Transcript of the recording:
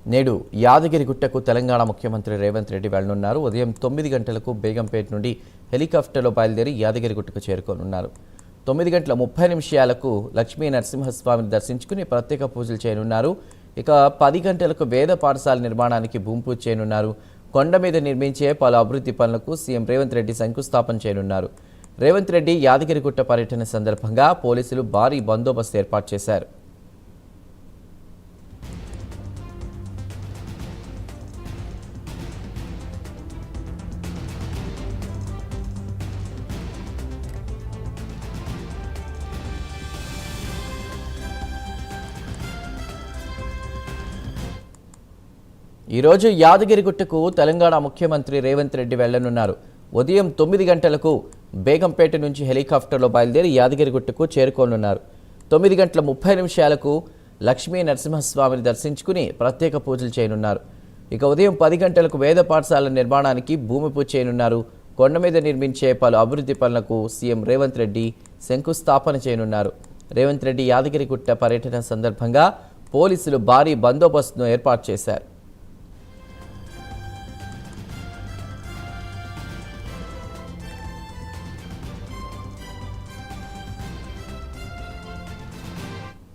నేడు యాదగిరిగుట్టకు తెలంగాణ ముఖ్యమంత్రి రేవంత్ రెడ్డి వెళ్లనున్నారు. ఉదయం 9 గంటలకు బేగంపేట నుండి హెలికాప్టర్లో బయలుదేరి యాదగిరిగుట్టకు చేరుకోనున్నారు. 9 గంటల 30 నిమిషాలకు లక్ష్మీ నరసింహస్వామిని దర్శించుకుని ప్రత్యేక పూజలు చేయనున్నారు. ఇక 10 గంటలకు వేద పాఠశాల నిర్మాణానికి భూమి పూజ చేయనున్నారు. కొండ మీద నిర్మించే పలు అభివృద్ధి పనులకు సీఎం రేవంత్ రెడ్డి శంకుస్థాపన చేయనున్నారు. రేవంత్ రెడ్డి యాదగిరిగుట్ట పర్యటన సందర్భంగా పోలీసులు భారీ బందోబస్తు ఏర్పాటు చేశారు. ఈరోజు యాదగిరిగుట్టకు తెలంగాణ ముఖ్యమంత్రి రేవంత్ రెడ్డి వెళ్లనున్నారు. ఉదయం 9 గంటలకు బేగంపేట నుంచి హెలికాప్టర్లో బయలుదేరి యాదగిరిగుట్టకు చేరుకోనున్నారు. 9 గంటల 30 నిమిషాలకు లక్ష్మీ నరసింహస్వామిని దర్శించుకుని ప్రత్యేక పూజలు చేయనున్నారు. ఇక ఉదయం 10 గంటలకు వేద పాఠశాల నిర్మాణానికి భూమి పూజ చేయనున్నారు. కొండ మీద నిర్మించే పలు అభివృద్ధి పనులకు సీఎం రేవంత్ రెడ్డి శంకుస్థాపన చేయనున్నారు. రేవంత్ రెడ్డి యాదగిరిగుట్ట పర్యటన సందర్భంగా పోలీసులు భారీ బందోబస్తును ఏర్పాటు చేశారు.